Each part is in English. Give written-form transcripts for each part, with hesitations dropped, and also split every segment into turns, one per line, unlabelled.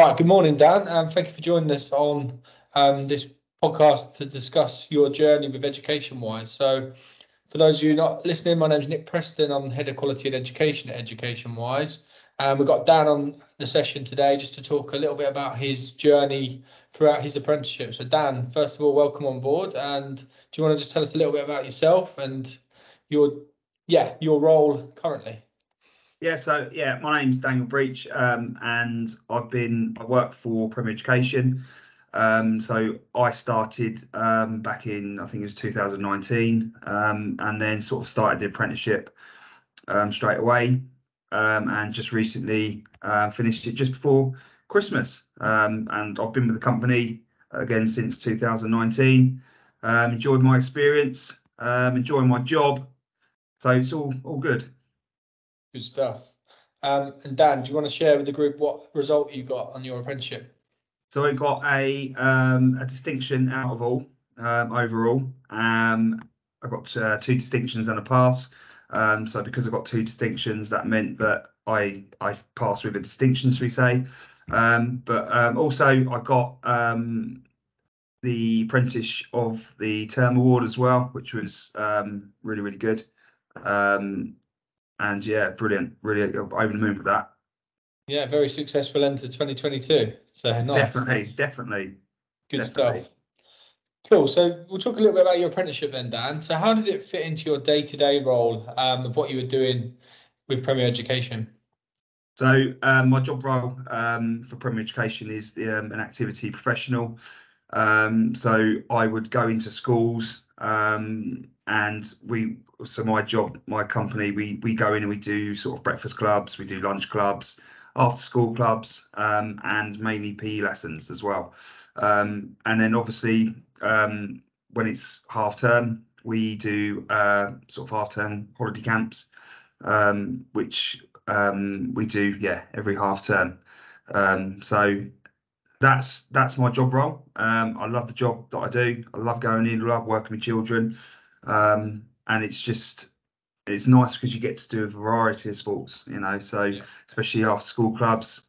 Right, good morning, Dan, and thank you for joining us on this podcast to discuss your journey with Education Wise. So, for those of you not listening, my name is Nick Preston. I'm Head of Quality and Education at Education Wise. And we've got Dan on the session today just to talk a little bit about his journey throughout his apprenticeship. So, Dan, first of all, welcome on board. And do you want to just tell us a little bit about yourself and your role currently?
My name's Daniel Breach, and I work for Premier Education. So I started back in, I think it was 2019, and then sort of started the apprenticeship straight away, and just recently finished it just before Christmas. And I've been with the company again since 2019. Enjoyed my experience, enjoying my job, so it's all good.
Good stuff. And Dan, do you want to share with the group what result you got on your apprenticeship?
So I got a distinction out of all overall. I got 2 distinctions and a pass. So because I got 2 distinctions, that meant that I passed with a distinction, as we say. But also I got the Apprentice of the Term Award as well, which was really good. And yeah, brilliant, really over the moon with that.
Yeah, very successful end to 2022. So nice.
Definitely.
Good stuff. Cool. So we'll talk a little bit about your apprenticeship then, Dan. So how did it fit into your day-to-day role of what you were doing with Premier Education?
So my job role for Premier Education is an activity professional. So I would go into schools, and my company, we go in and we do sort of breakfast clubs, we do lunch clubs, after school clubs, and mainly PE lessons as well. And then obviously when it's half term, we do sort of half term holiday camps, which we do every half term. So that's my job role. I love the job that I do. I love going in, I love working with children, and it's nice because you get to do a variety of sports, so especially after school clubs,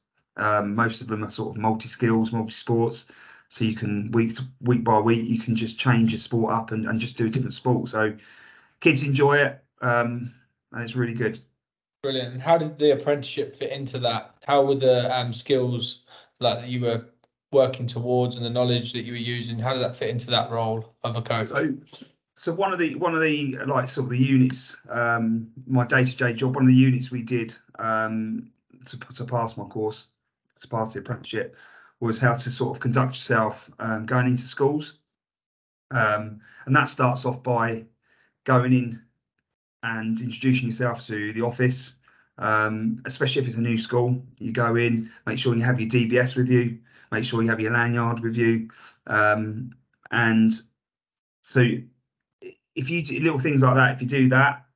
most of them are sort of multi-skills, multi-sports, so you can week by week you can just change your sport up and just do a different sport. So kids enjoy it, and it's really good.
Brilliant. And how did the apprenticeship fit into that? How were the skills that you were working towards and the knowledge that you were using, how did that fit into that role of a coach?
So one of the like sort of the units, my day-to-day job, one of the units we did to pass my course, to pass the apprenticeship, was how to sort of conduct yourself going into schools, and that starts off by going in and introducing yourself to the office, especially if it's a new school. You go in, make sure you have your DBS with you, make sure you have your lanyard with you, and so if you do little things like that, if you do that,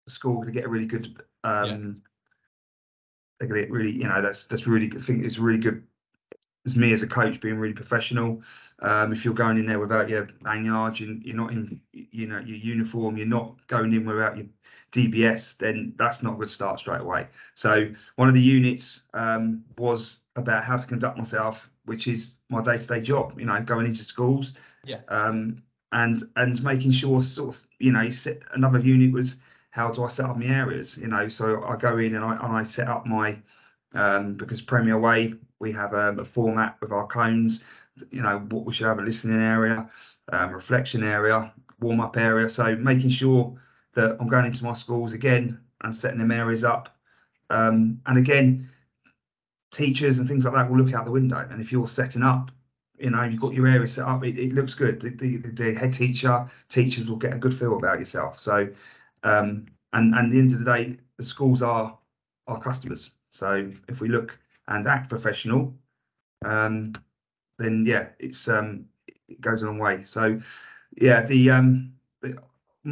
the school can get a really good. They get really, that's really good. I think it's really good. As me as a coach being really professional. If you're going in there without your lanyard, you're not in, your uniform, you're not going in without your DBS, then that's not a good start straight away. So one of the units was about how to conduct myself, which is my day-to-day job, going into schools, and making sure sort of, another unit was how do I set up my areas, so I go in and I set up my, because Premier Way, we have a format with our cones, what we should have: a listening area, reflection area, warm-up area. So making sure that I'm going into my schools again and setting them areas up. And again, teachers and things like that will look out the window. And if you're setting up, you've got your area set up, it looks good. The head teachers will get a good feel about yourself. So, and at the end of the day, the schools are our customers. So if we look and act professional, then it goes a long way. So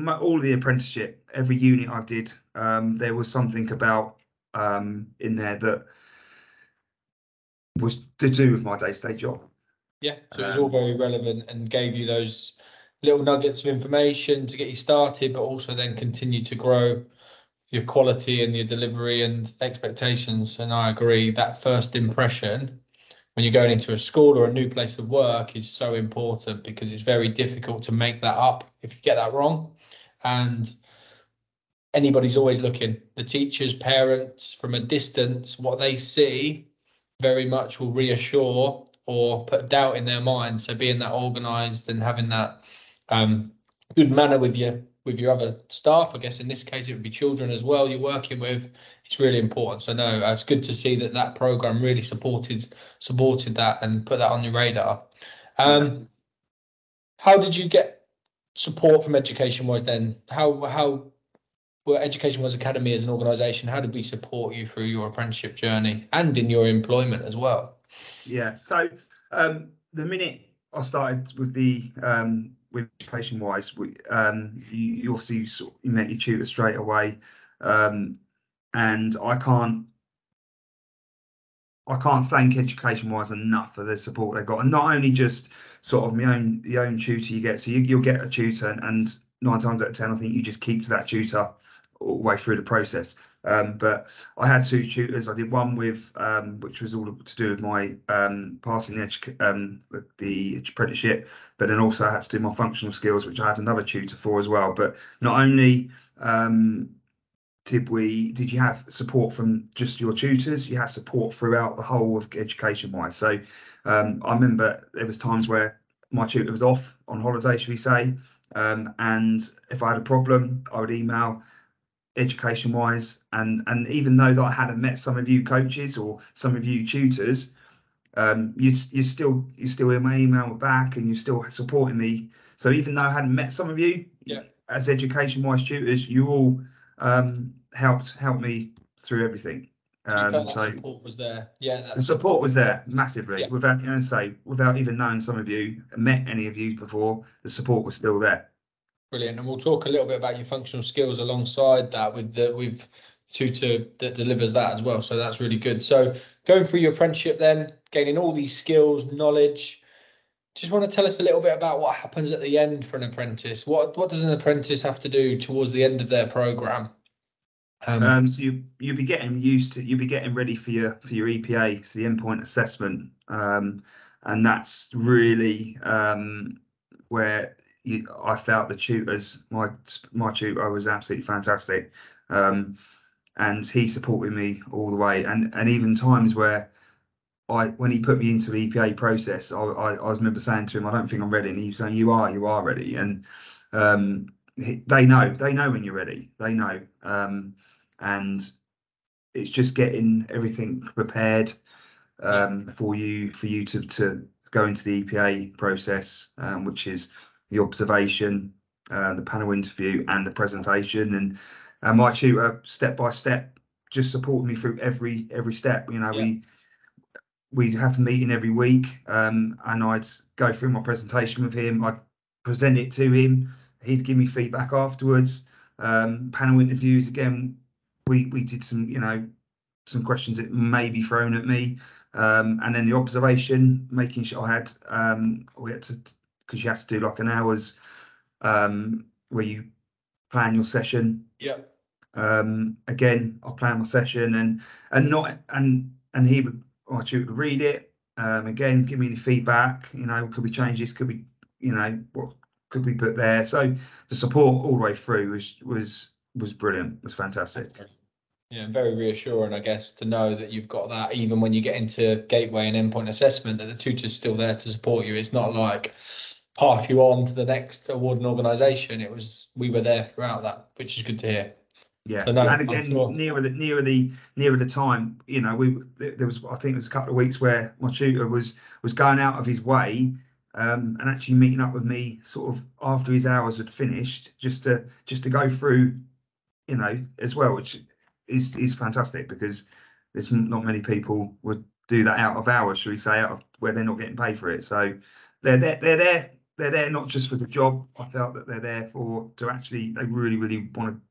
all the apprenticeship, every unit I did, there was something about in there that was to do with my day-to-day job.
Yeah, so it was all very relevant and gave you those little nuggets of information to get you started, but also then continue to grow your quality and your delivery and expectations. And I agree, that first impression when you're going into a school or a new place of work is so important, because it's very difficult to make that up if you get that wrong. And anybody's always looking. The teachers, parents, from a distance, what they see very much will reassure or put doubt in their mind. So being that organised and having that good manner with your other staff, I guess in this case it would be children as well you're working with, it's really important. So no, it's good to see that program really supported that and put that on your radar. How did you get support from Education Wise then? How well, Education Wise Academy as an organisation, how did we support you through your apprenticeship journey and in your employment as well?
Yeah, so the minute I started with the with Education Wise, you obviously you met your tutor straight away, and I can't thank Education Wise enough for the support they got, and not only just sort of the own tutor you get. So you'll get a tutor, and 9 times out of 10, I think you just keep to that tutor all the way through the process. But I had 2 tutors. I did one with which was all to do with my passing the apprenticeship, but then also I had to do my functional skills, which I had another tutor for as well. But not only did you have support from just your tutors, you had support throughout the whole of Education Wise. So I remember there was times where my tutor was off on holiday, should we say, and if I had a problem, I would email Education Wise, and even though that I hadn't met some of you coaches or some of you tutors, you still in my email back and you're still supporting me. So even though I hadn't met some of you, as Education Wise tutors, you all helped me through everything.
So support was there. Yeah,
the support was there massively. Without even knowing some of you, met any of you before, the support was still there.
Brilliant. And we'll talk a little bit about your functional skills alongside that with tutor that delivers that as well. So that's really good. So going through your apprenticeship then, gaining all these skills, knowledge, just want to tell us a little bit about what happens at the end for an apprentice. What does an apprentice have to do towards the end of their programme?
So you'll be getting ready for your EPA, so the endpoint assessment, and that's really where I felt the tutors, my tutor was absolutely fantastic, and he supported me all the way, and even times where when he put me into the EPA process, I remember saying to him, I don't think I'm ready, and he was saying, you are ready, and they know when you're ready, they know, and it's just getting everything prepared for you to go into the EPA process, which is the observation, the panel interview, and the presentation. And my tutor, step by step, just supported me through every step. You know, we'd have a meeting every week, and I'd go through my presentation with him. I'd present it to him. He'd give me feedback afterwards. Panel interviews again. We did some questions that may be thrown at me, and then the observation, making sure I had we had to, because you have to do like an hour's where you plan your session. Again, I plan my session and he would, my tutor would read it, again, give me the feedback, could we change this, could we, what could we put there? So the support all the way through was brilliant, was fantastic.
Yeah, very reassuring, I guess, to know that you've got that even when you get into gateway and endpoint assessment, that the tutor's still there to support you. It's not like pass you on to the next awarding organisation. We were there throughout that, which is good to hear.
Yeah, so no, and again, sure. nearer the time, there was, I think there was a couple of weeks where my tutor was going out of his way, and actually meeting up with me sort of after his hours had finished, just to go through, as well, which is fantastic, because there's not many people would do that out of hours, should we say, out of where they're not getting paid for it. So they're there not just for the job. I felt that they're there to actually, they really want to,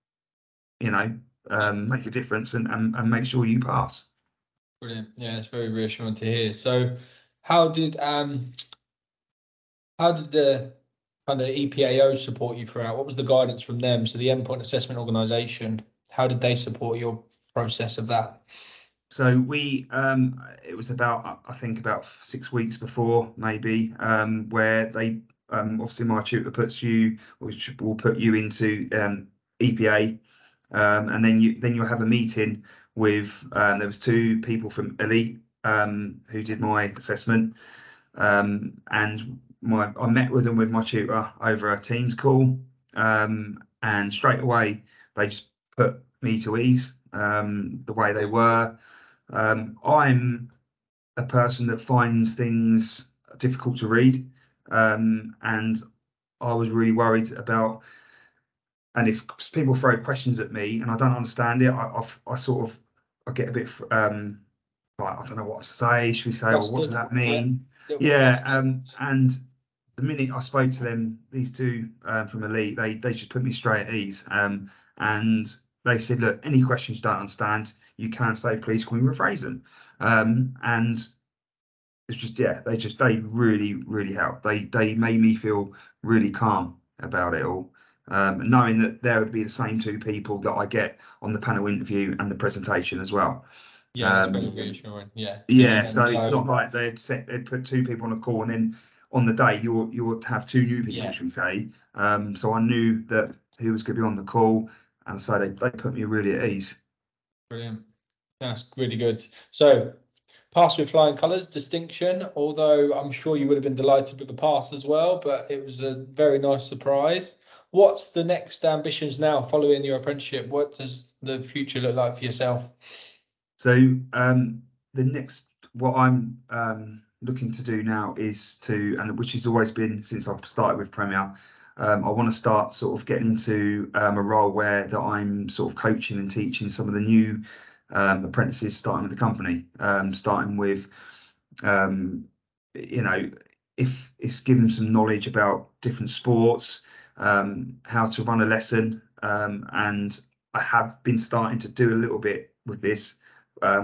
make a difference and make sure you pass.
Brilliant. Yeah, it's very reassuring to hear. So how did the kind of EPAO support you throughout? What was the guidance from them? So the endpoint assessment organisation, how did they support your process of that?
So we, it was about, I think about 6 weeks before maybe, where they, obviously my tutor puts you, which will put you into EPA, and then you'll have a meeting with, there was two people from Elite who did my assessment, and I met with them with my tutor over a Teams call, and straight away they just put me to ease, the way they were. I'm a person that finds things difficult to read, and I was really worried about. And if people throw questions at me and I don't understand it, I sort of I get a bit like, I don't know what to say. Should we say, or what does
Flustered.
that
Yeah.
mean?
Little bit
Yeah,
flustered.
and the minute I spoke to them, these two from Elite, they just put me straight at ease. And they said, look, any questions you don't understand, you can say, please, can we rephrase them? And it's just, yeah, they really helped. They made me feel really calm about it all. Knowing that there would be the same two people that I get on the panel interview and the presentation as well.
Yeah, that's very
Um,
reassuring. Yeah, giving
yeah,
them
so it's not
no.
like they'd put two people on a call and then on the day you'll have two new people,
Yeah,
should we say. So I knew that who was going to be on the call, and so they put me really at ease.
brilliant. That's really good. So, pass with flying colours, distinction. Although I'm sure you would have been delighted with the pass as well, but it was a very nice surprise. What's the next ambitions now following your apprenticeship? What does the future look like for yourself?
So the next, what I'm looking to do now is to, and which has always been since I've started with Premier, I want to start sort of getting into a role where that I'm sort of coaching and teaching some of the new apprentices starting with the company, starting with, um, you know, if it's giving some knowledge about different sports, how to run a lesson, and I have been starting to do a little bit with this,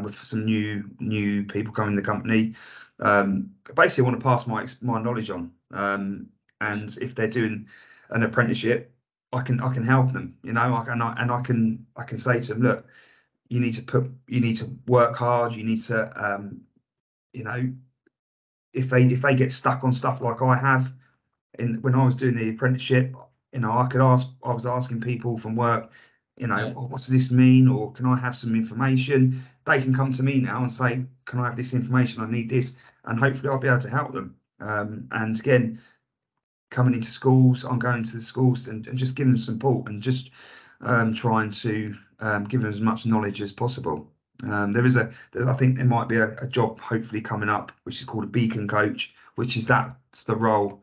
with some new people coming in the company. Basically, I want to pass my knowledge on, and if they're doing an apprenticeship, I can help them. I can say to them, look, you need to work hard. You need to, you know, if they get stuck on stuff like I have, when I was doing the apprenticeship, I was asking people from work,
Yeah,
"Oh, what does this mean? Or can I have some information?" They can come to me now and say, can I have this information? I need this. And hopefully I'll be able to help them. And again, coming into schools, I'm going to the schools and just giving them support and just trying to give them as much knowledge as possible. I think there might be a job hopefully coming up, which is called a beacon coach, which is that's the role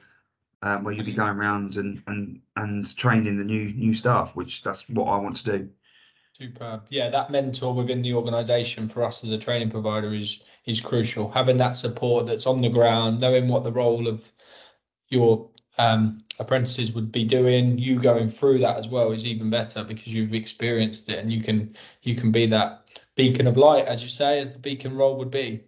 where you'll be
brilliant.
going around and training the new staff, which that's what I want to do.
Superb. Yeah, that mentor within the organisation for us as a training provider is crucial. Having that support that's on the ground, knowing what the role of your apprentices would be doing, you going through that as well is even better because you've experienced it and you can be that beacon of light, as you say, as the beacon role would be.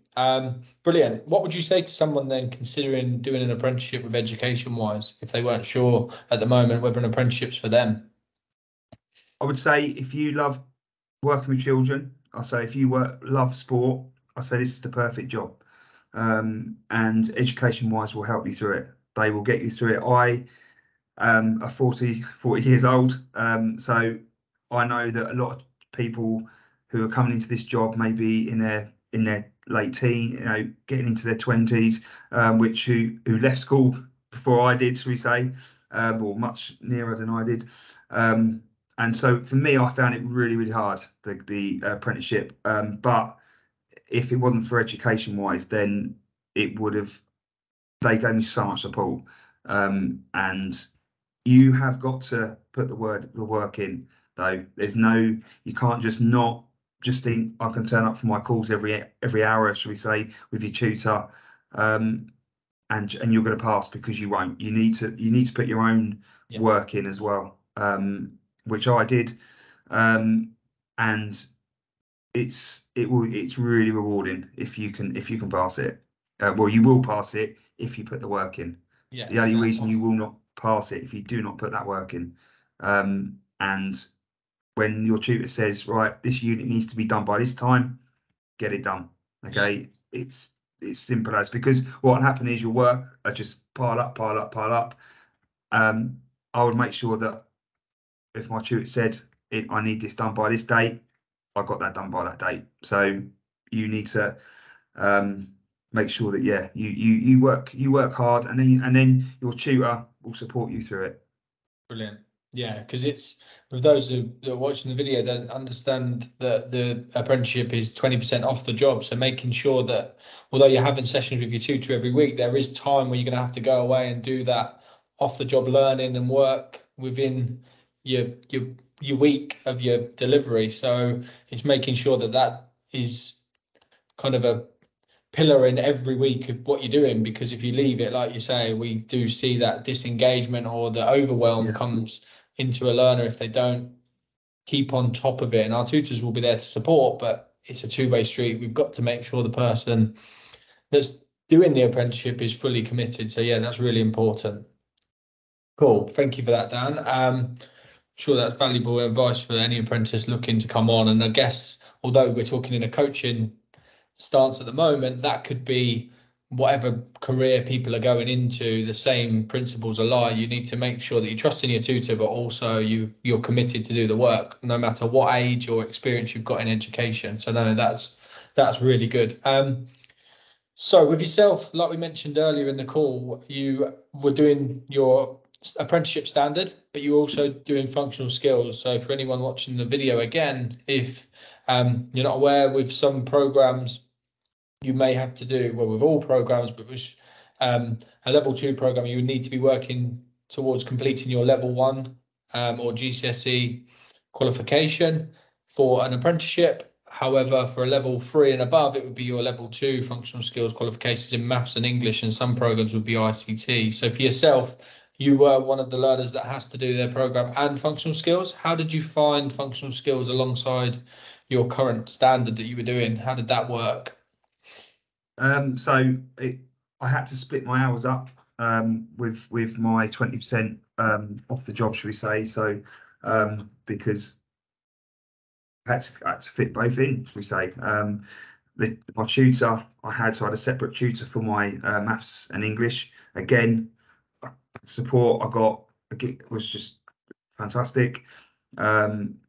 Brilliant. What would you say to someone then considering doing an apprenticeship with education wise if they weren't sure at the moment whether an apprenticeship's for them?
I would say if you love working with children, I say if you love sport, I say this is the perfect job. And education wise will help you through it. They will get you through it. I are 40 years old. So I know that a lot of people who are coming into this job maybe in their late teen, getting into their 20s, which who left school before I did, shall we say, or much nearer than I did. And so for me, I found it really hard, the apprenticeship. But if it wasn't for education wise, then it would have they gave me so much support. And you have got to put the work in though. You can't just not just think I can turn up for my calls every hour, shall we say, with your tutor, and you're going to pass, because you won't. You need to put your own
Yeah.
work in as well, which I did, and it's really rewarding if you can pass it. Well, you will pass it if you put the work in.
Yeah,
The only reason
exactly.
you will not pass it if you do not put that work in. And when your tutor says, right, this unit needs to be done by this time, get it done. Okay, it's simple as, because what will happen is your work are just pile up, pile up, pile up. I would make sure that if my tutor said I need this done by this date, I got that done by that date. So you need to make sure that you work hard, and then your tutor will support you through it.
Brilliant. Yeah, because it's, with those who are watching the video don't understand that the apprenticeship is 20% off the job. So making sure that although you're having sessions with your tutor every week, there is time where you're going to have to go away and do that off the job learning and work within your week of your delivery. So it's making sure that that is kind of a pillar in every week of what you're doing, because if you leave it, like you say, we do see that disengagement or the overwhelm comes into a learner if they don't keep on top of it. And our tutors will be there to support, but it's a two-way street. We've got to make sure the person that's doing the apprenticeship is fully committed. So yeah, that's really important. Cool, thank you for that, Dan. Sure, that's valuable advice for any apprentice looking to come on. And I guess although we're talking in a coaching stance at the moment, that could be whatever career people are going into, the same principles apply. You need to make sure that you trust in your tutor, but also you're committed to do the work, no matter what age or experience you've got in education. So no, that's really good. So with yourself, like we mentioned earlier in the call, you were doing your apprenticeship standard, but you're also doing functional skills. So for anyone watching the video again, if you're not aware, with some programs you may have to do, well, with all programs, but with a level 2 program, you would need to be working towards completing your level 1 or GCSE qualification for an apprenticeship. However, for a level 3 and above, it would be your level 2 functional skills qualifications in maths and English, and some programs would be ICT. So for yourself, you were one of the learners that has to do their program and functional skills. How did you find functional skills alongside your current standard that you were doing? How did that work?
So I had to split my hours up with my 20% off the job, should we say? So because I had to fit both in, should we say? My tutor I had a separate tutor for my maths and English. Again, support I got was just fantastic. And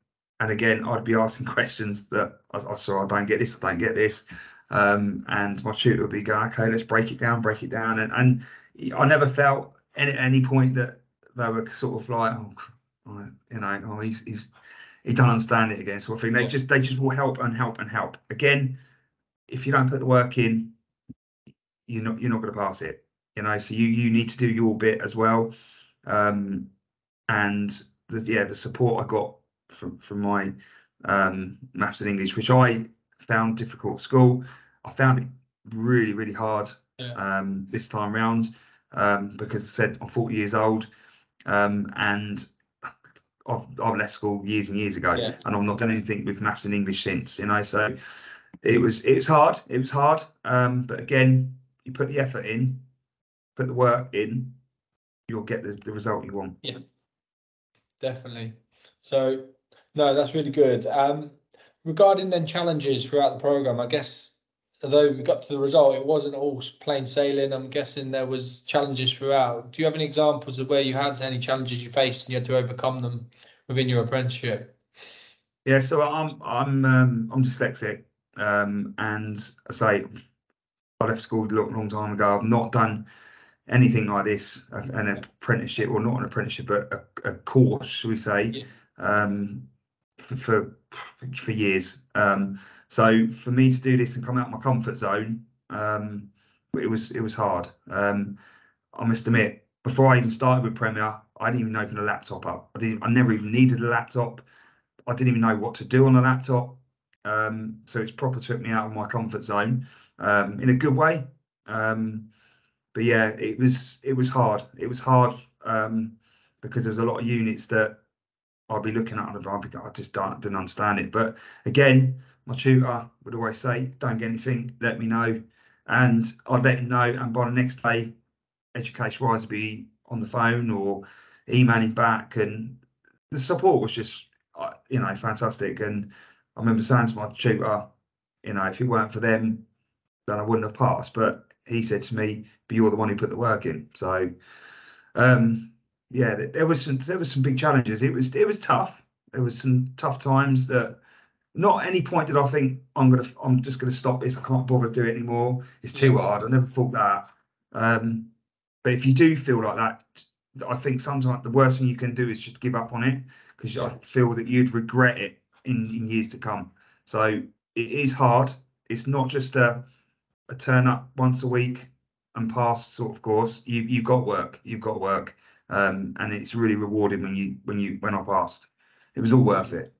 again, I'd be asking questions that I saw, I don't get this, I don't get this. And my tutor would be going, okay, let's break it down. And I never felt at any point that they were sort of like, he don't understand it again, sort of thing. They just will help and help and help. Again, if you don't put the work in, you're not going to pass it. So you need to do your bit as well. And the support I got from my maths and English, which I found difficult at school, I found it really, really hard this time round, because I said I'm 40 years old, and I've left school years and years ago, and I've not done anything with maths and English since. So it was hard. It was hard, but again, you put the effort in, put the work in, you'll get the result you want.
Yeah, definitely. So no, that's really good. Regarding then challenges throughout the program, I guess although we got to the result, it wasn't all plain sailing. I'm guessing there was challenges throughout. Do you have any examples of where you had any challenges you faced and you had to overcome them within your apprenticeship?
Yeah, so I'm dyslexic, and I say I left school a long time ago. I've not done anything like this, an apprenticeship, or not an apprenticeship, but a course, shall we say, for years. So for me to do this and come out of my comfort zone, it was hard. I must admit, before I even started with Premiere, I didn't even open a laptop up. I never even needed a laptop. I didn't even know what to do on a laptop. So it's proper took me out of my comfort zone, in a good way. But yeah, it was hard. It was hard because there was a lot of units that I'd be looking at and I just didn't understand it. But again, my tutor would always say, don't get anything, let me know. And I'd let him know, and by the next day, Education Wise would be on the phone or emailing back, and the support was just fantastic. And I remember saying to my tutor, you know, if it weren't for them, then I wouldn't have passed. But he said to me, "But you're the one who put the work in." So yeah, there was some big challenges. It was tough. There was some tough times that not at any point did I think I'm just gonna stop this. I can't bother to do it anymore. It's too hard. I never thought that. But if you do feel like that, I think sometimes the worst thing you can do is just give up on it, because I feel that you'd regret it in years to come. So it is hard. It's not just a turn up once a week and pass sort of course. You've got work. You've got work, and it's really rewarding when I passed. It was all worth it.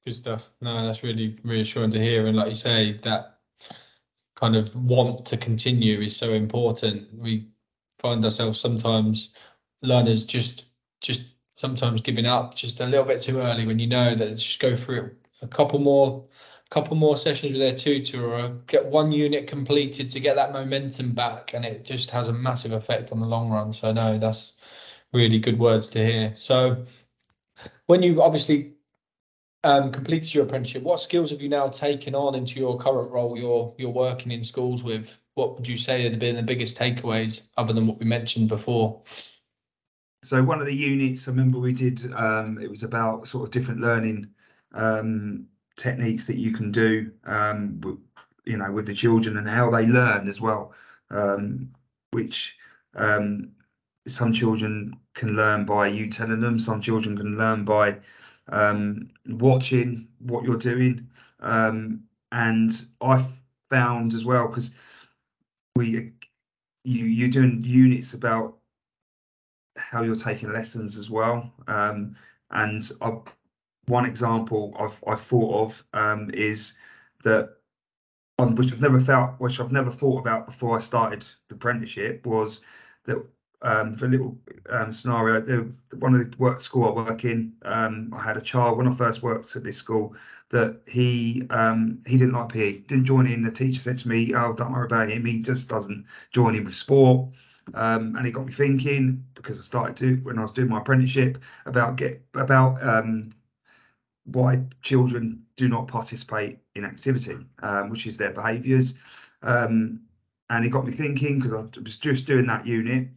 Good stuff. No, that's really reassuring to hear. And like you say, that kind of want to continue is so important. We find ourselves sometimes learners just sometimes giving up just a little bit too early, when you know that just go through a couple more sessions with their tutor, or get one unit completed to get that momentum back, and it just has a massive effect on the long run. So no, that's really good words to hear. So when you obviously completed your apprenticeship, what skills have you now taken on into your current role you're working in schools with? What would you say have been the biggest takeaways, other than what we mentioned before?
So one of the units, I remember we did, it was about sort of different learning techniques that you can do, you know, with the children and how they learn as well, which some children can learn by you telling them, some children can learn by watching what you're doing. And I found as well, because you're doing units about how you're taking lessons as well. And one example I've thought of is that which I've never thought about before I started the apprenticeship, was that for a little scenario, one of the school I work in, I had a child when I first worked at this school that he didn't like PE, didn't join in. The teacher said to me, "Oh, don't worry about him. He just doesn't join in with sport." And it got me thinking, because I started to, when I was doing my apprenticeship, about why children do not participate in activity, which is their behaviours. And it got me thinking, because I was just doing that unit.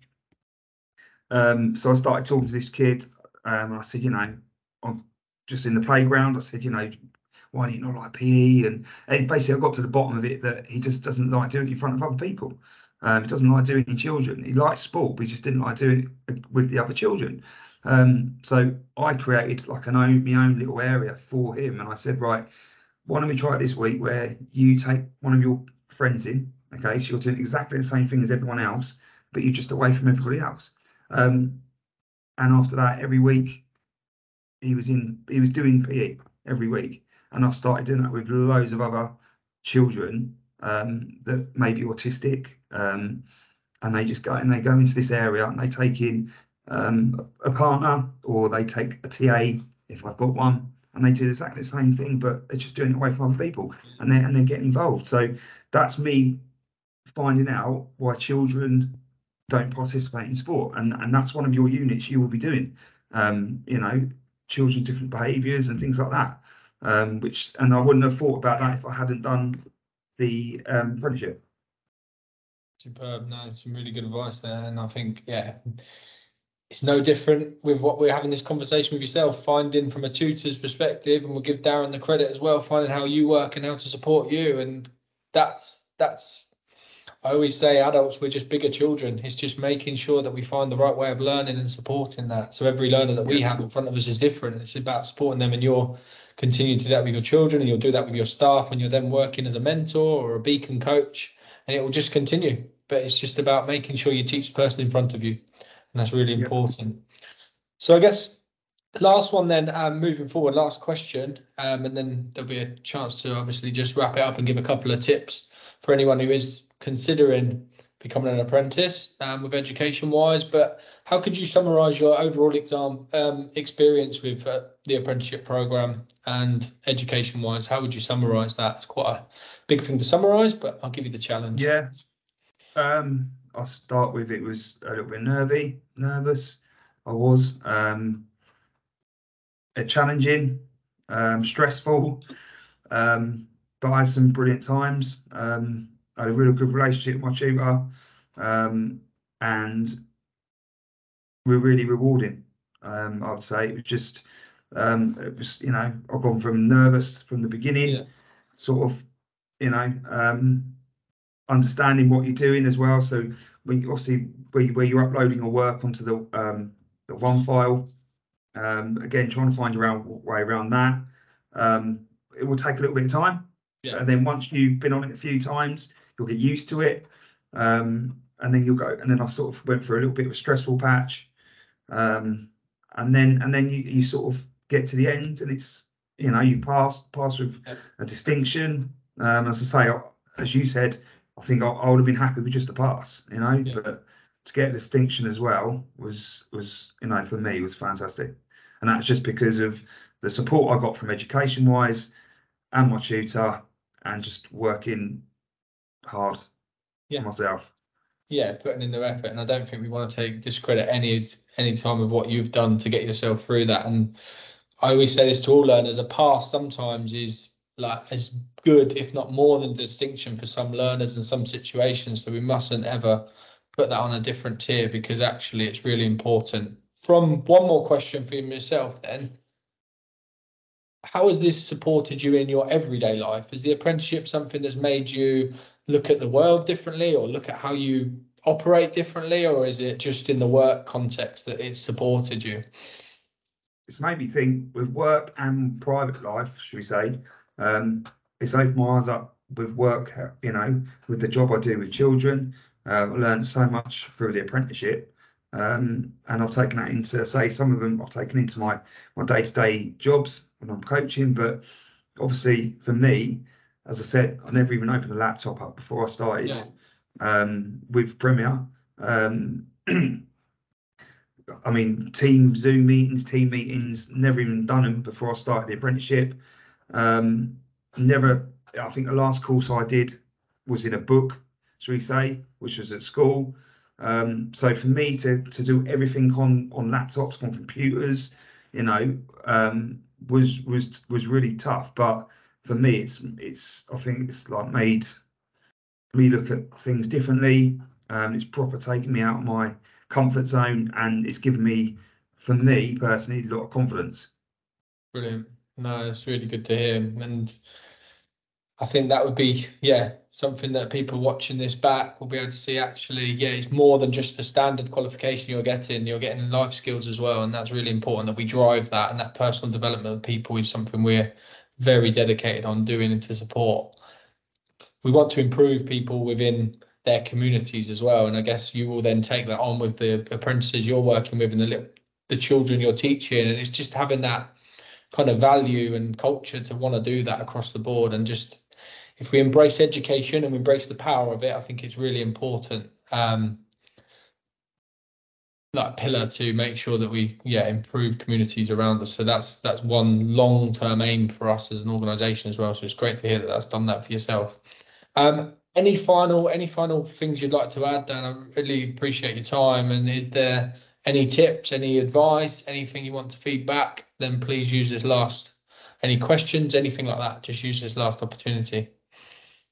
So I started talking to this kid, and I said, you know, I'm just in the playground. I said, you know, why do you not like PE? And basically, I got to the bottom of it, that he just doesn't like doing it in front of other people. He doesn't like doing it in children. He likes sport, but he just didn't like doing it with the other children. So I created like my own little area for him, and I said, right, why don't we try it this week, where you take one of your friends in, okay, so you're doing exactly the same thing as everyone else, but you're just away from everybody else. And after that, every week he was doing PE every week, and I've started doing that with loads of other children that may be autistic, and they go into this area, and they take in a partner, or they take a TA if I've got one, and they do exactly the same thing, but they're just doing it away from other people, and they're getting involved. So that's me finding out why children don't participate in sport, and that's one of your units you will be doing. You know, children's different behaviours and things like that. And I wouldn't have thought about that if I hadn't done the apprenticeship.
Superb. No, some really good advice there. And I think, yeah, it's no different with what we're having this conversation with yourself, finding from a tutor's perspective, and we'll give Darren the credit as well, finding how you work and how to support you. And that's I always say, adults, we're just bigger children. It's just making sure that we find the right way of learning and supporting that. So every learner that we have in front of us is different. It's about supporting them, and you're continuing to do that with your children, and you'll do that with your staff when you're then working as a mentor or a beacon coach, and it will just continue. But it's just about making sure you teach the person in front of you, and that's really important. So I guess last one then, moving forward, last question, and then there'll be a chance to obviously just wrap it up and give a couple of tips for anyone who is considering becoming an apprentice with education wise. But how could you summarize your overall experience with the apprenticeship program and education wise? How would you summarize that? It's quite a big thing to summarize, but I'll give you the challenge.
Yeah. I'll start with, it was a little bit nervous. I was challenging, stressful, but I had some brilliant times. I had a really good relationship with my tutor, and we're really rewarding. I would say it was just, it was, I've gone from nervous from the beginning,
Yeah.
sort of, understanding what you're doing as well. So when you, obviously where you're uploading your work onto the one file, again trying to find your own way around that. It will take a little bit of time,
Yeah.
and then once you've been on it a few times, you'll get used to it, and then you'll go. And then I sort of went through a little bit of a stressful patch, and then you sort of get to the end, and it's you pass with
Yeah.
a distinction. As I say, as you said, I think I would have been happy with just a pass,
Yeah.
but to get a distinction as well was for me was fantastic, and that's just because of the support I got from education wise and my tutor, and just working hard
Yeah.
for myself.
Yeah, putting in their effort, and I don't think we want to take discredit any time of what you've done to get yourself through that. And I always say this to all learners: a pass sometimes is like as good, if not more than distinction for some learners in some situations. So we mustn't ever put that on a different tier, because actually it's really important. From one more question for yourself, then, how has this supported you in your everyday life? Is the apprenticeship something that's made you look at the world differently, or look at how you operate differently, or is it just in the work context that it's supported you?
It's made me think with work and private life, should we say. It's opened my eyes up with work, with the job I do with children. I learned so much through the apprenticeship. And I've taken that into, say, some of them I've taken into my day-to-day jobs when I'm coaching. But obviously for me, as I said, I never even opened a laptop up before I started
Yeah.
with Premier. I mean, team meetings, never even done them before I started the apprenticeship. Um, Never, I think the last course I did was in a book, shall we say, which was at school. So for me to do everything on laptops, on computers, was really tough. But for me, it's I think it's like made me look at things differently. It's proper taking me out of my comfort zone, and it's given me, for me personally, a lot of confidence.
Brilliant. No, it's really good to hear. And I think that would be, yeah, something that people watching this back will be able to see. Actually, yeah, it's more than just the standard qualification you're getting. You're getting life skills as well. And that's really important that we drive that. And that personal development of people is something we're very dedicated on doing and to support. We want to improve people within their communities as well. And I guess you will then take that on with the apprentices you're working with and the children you're teaching. And it's just having that kind of value and culture to want to do that across the board. And just if we embrace education and we embrace the power of it, I think it's really important. That pillar to make sure that we improve communities around us. So that's one long-term aim for us as an organization as well. So it's great to hear that that's done that for yourself. Any final things you'd like to add, Dan? I really appreciate your time. And is there any tips, any advice, anything you want to feed back? Then please use this last. Any questions, anything like that? Just use this last opportunity.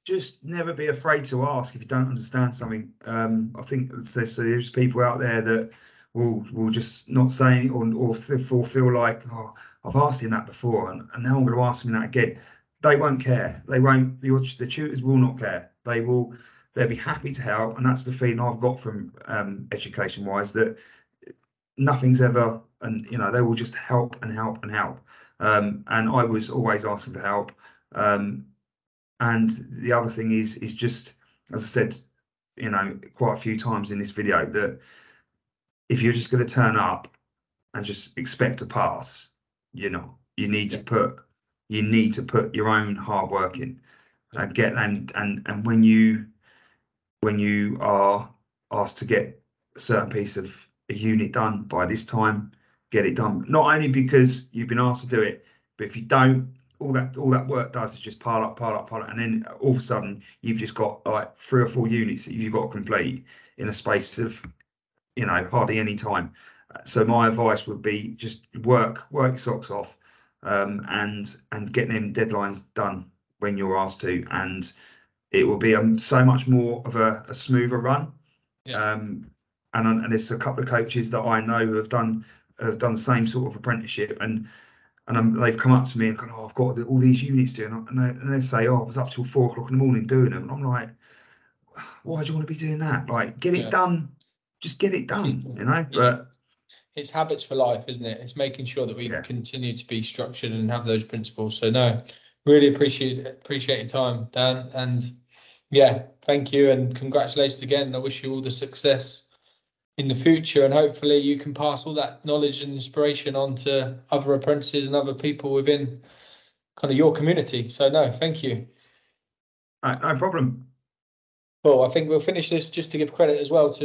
Just never be afraid to ask if you don't understand something. I think there's people out there that will just not say it, or feel like, oh, I've asked him that before, and now I'm going to ask him that again. They won't care. They won't. The tutors will not care. They'll be happy to help, and that's the feeling I've got from education wise, that nothing's ever, and they will just help and help and help. And I was always asking for help. And the other thing is just, as I said, quite a few times in this video, that if you're just going to turn up and just expect to pass, you need to put your own hard work in, and when you are asked to get a certain piece of a unit done by this time, get it done. Not only because you've been asked to do it, but if you don't, all that work does is just pile up, pile up, pile up, and then all of a sudden you've just got like 3 or 4 units that you've got to complete in a space of hardly any time. So my advice would be just work your socks off, and get them deadlines done when you're asked to, and it will be so much more of a smoother run.
Yeah.
And there's a couple of coaches that I know who have done the same sort of apprenticeship, and they've come up to me and gone, "Oh, I've got all these units doing," and they say, "Oh, I was up till 4 o'clock in the morning doing them." And I'm like, "Why do you want to be doing that? Like, get it
Yeah.
done, just get it done, you know?"
Yeah.
But
It's habits for life, isn't it? It's making sure that we
yeah,
continue to be structured and have those principles. So no, really appreciate your time, Dan. And yeah, thank you and congratulations again. I wish you all the success in the future, and hopefully you can pass all that knowledge and inspiration on to other apprentices and other people within kind of your community. So no, thank you.
no problem.
Well, I think we'll finish this just to give credit as well to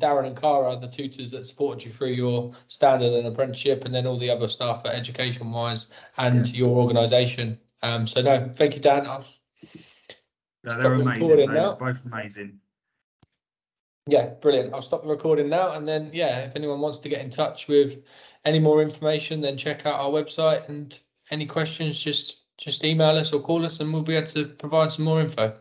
Darren and Cara, the tutors that supported you through your standard and apprenticeship, and then all the other staff at Education Wise and your organisation. So no, thank you, Dan. I'll
They're
stop the
amazing.
recording
They were
now.
both amazing.
Yeah, brilliant. I'll stop the recording now, and then yeah, if anyone wants to get in touch with any more information, then check out our website, and any questions, just email us or call us, and we'll be able to provide some more info.